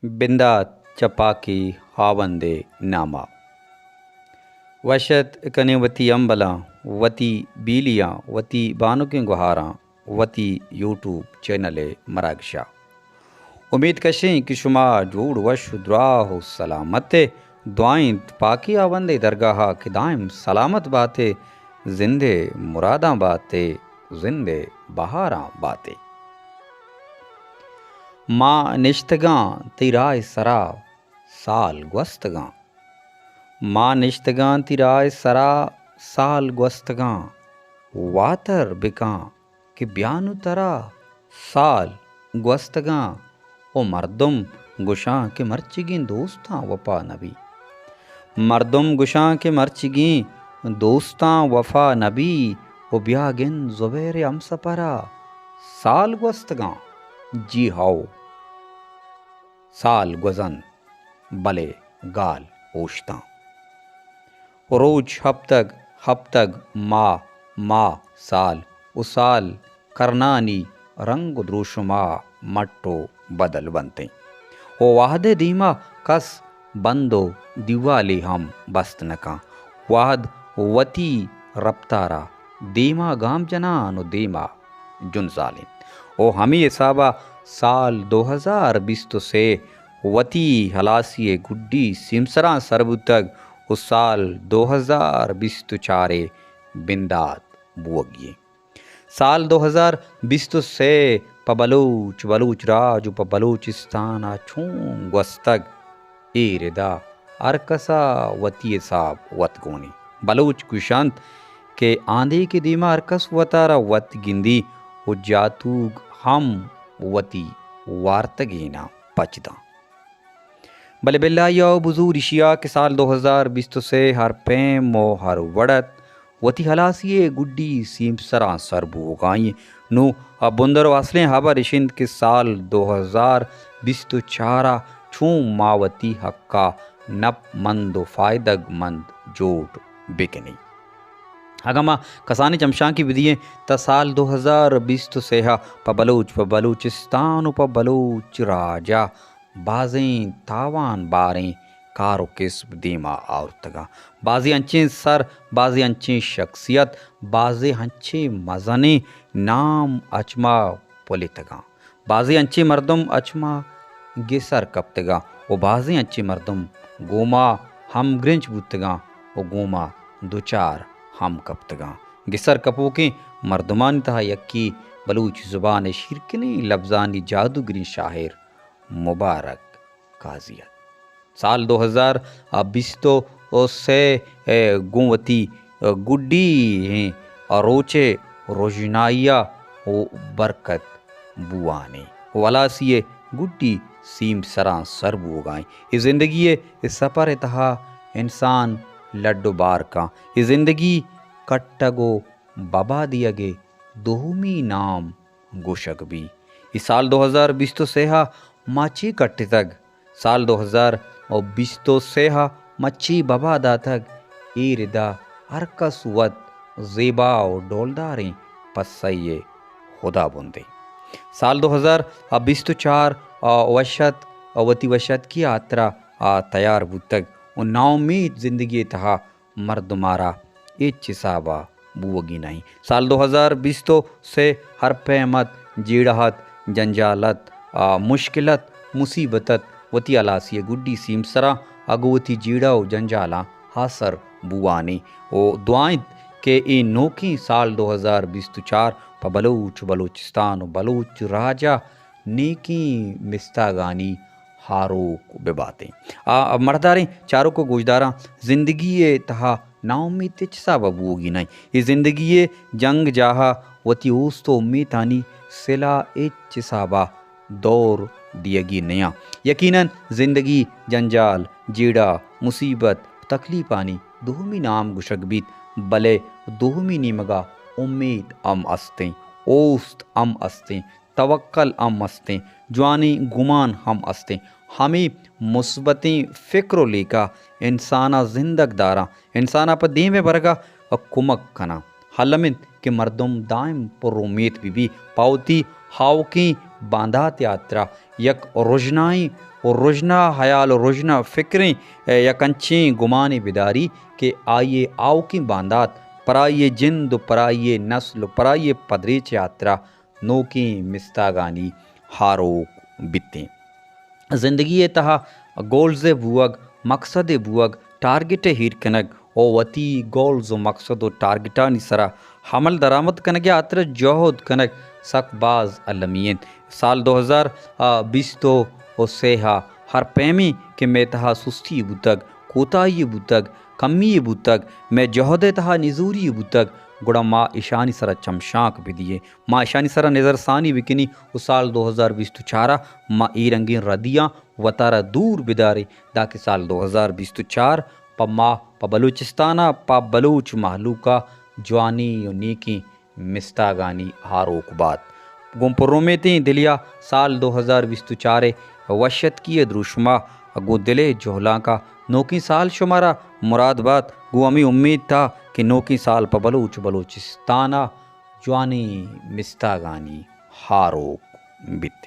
बिंदा चपा की हावंदे नामा वशत कने वती अम्बला वती बीलियाँ वती बानुके गुहारा वती यूट्यूब चैनल मरागशा उम्मीद कशें कि शुमा जूड़ वश दुआ सलामत दुआएं पाकी आवंदे दरगाह कि दाइम सलामत बातें जिंदे मुरादा बातें जिंदे बहारा बातें माँ निश्तगां तिराय सरा साल ग्वस्तगां माँ निश्तगां तिराय सरा साल ग्वस्तगां वातर बिकां कि ब्यानु तरा साल ग्वस्तगां ओ मर्दुम गुशां के मर्चिगी दोस्तां वफा नबी मर्दुम गुशां के मर्चिगी दोस्तां वफा नबी ओ ब्यागिन ज़ुबैर अमसपरा साल ग्वस्तगां जी हाओ साल गुजन बले गाल ओश्ता रोज हफ्तग माँ साल उसाल करनानी रंग द्रुशमा मट्टो बदल बनते ओ वाहदे दीमा कस बंदो दिवाली हम बस्त नका वाहद वती रफ्तारा दीमा गाम जनानो दीमा जुन जालिम ओ हमी साबा साल 2020 से वती हलासी गुड्डी सिमसरा सरबुतग उस साल 2024 बिंदात बुअगिए साल 2020 से बलूच राज बलूचिस्तान छूं गस्तग एरदा अरकसा वती साब वतगोनी बलूच कुशांत के आंधे के दीमा अरकस वतारा वत गिंदी उजातूग हम वती वार्तगीना पचदा बले बिल्लाया बुजूर इशिया के साल 2020 से हर पेम ओ हर वड़त वती हलासिए गुड्डी सीमसरा सरबू उगाई नु बुंदर वासले हबर इशिंद के साल 2024 छू मावती हक्का नप मंद फायदग मंद जोट बिकनी हगमा कसानी चमशा की विधिये त साल 2020 से बलूचिस्तान बलूच राजा बाजें तावान बारें कारो किस्म दीमा औरतगा बाजी अंचे सर बाजी अंचे शख्सियत बाजे हंचे मजने नाम अचमा पोलितगा बाजी अंचे मर्दम अचमा गेसर कप्तगा वो बाजी अंचे मर्दम गोमा हम ग्रिंच बुतगा वो गोमा दुचार हम कप्तगा गिसर कपो के मर्दमान तहा यक्की बलूच जुबान शिरकनी लफ्जानी जादूगरी शाहिर मुबारक काजियत साल 2020 से गुवती गुड्डी हैं और रोचे रोजनाइया ओ बरकत बुआने वलासिए गुड्डी सीम सरा सरबू गाएं ये ज़िंदगी इस सफ़र तहा इंसान लड्डो बार का ये ज़िंदगी कट्टगो बाबा दियगे दोहमी नाम गोशक भी इस साल 2020 से माची कट्टे तक साल 2020 से मच्छी बाबा दा तक ईरदा हरकस वत ज़ेबा और डोलदारें पसैये खुदा बुंदे साल 2024 वशत वती वशत की यात्रा तैयार बुतक और नाउमीद ज़िंदगी तहा मर्द मारा चिसाबा बुवगी नहीं साल 2020 से हर पैमत जीड़हत जंजालत मुश्किलत मुसीबतत वती अलासी गुड्डी सीमसरा अगवती जीड़ा जंजाला हासर बुआनी ओ दुआएं के ए नोकी साल 2024 बलूचिस्तान बलूच राजा नेकी मिस्तागानी हारोक बेबातें मर्दारें चारों को गुजदारा ज़िंदगी तहा नाउमी तिचसा बबूगी नहीं ये ज़िंदगी जंग जाहा वती ओस तो उम्मीद आनी सिला चिसाबा दौर दियगी नया यकीनन ज़िंदगी जंजाल जीड़ा मुसीबत तकलीफ आनी दोहमी नाम गुशकबीत बले दोहमी नीमगा उम्मीद अम अस्तें ओस्त अम अस्तें तवक्कल अम अस्तें जवानी गुमान हम अस्तें हमें मुस्बतें फ़िक्र लेका इंसाना जिंदग दारा इंसाना पर दे में बरगा कुमक कना हलमिन के मर्दुम दाइम पर उम्मीद भी पावती हाव की बांधात यात्रा यक रोजनाई اور روزنہ حیال و روزنہ فکریں یکنچیں گمان بیداری کہ آئیے آؤ کی باندات پرائیے جند و پرائیے نسل و پرائیے پدریچ یاترا نو کی مستاگانی ہاروک بتیں زندگی تہا گولز بوگ مقصد بوگ ٹارگٹ ہیر کنگ او وتی گولز و مقصد و ٹارگٹانی سرا حمل درآمد کنگ اتر جوہد کنگ سک باز المین سال 2020 و سیہا ہر پیمی کہ میں تہا سستی بوتگ کوتاہی بوتگ کمی بوتگ میں جوہد تہا نزوری بوتگ گڑا ماں ایشانی سرا چمشانک بھی دیے ماں ایشانی سرا نظر ثانی بکنی و سال 2024 ماں ای رنگین ردیاں وطارہ دور بدارے دا کہ سال 2024 پا ماں پا بلوچستانہ پا بلوچ محلوقہ جوانی و نیکی مستاگانی ہاروک بات گم پر رومیتیں دلیا سال 2024 وشت کی دروشما گو دلے جوہلاں کا نوکی سال شمارا مراد بات گو ہمیں امید تھا کہ نوکی سال پا بلوچستانہ جوانی مستاگانی ہاروک بیت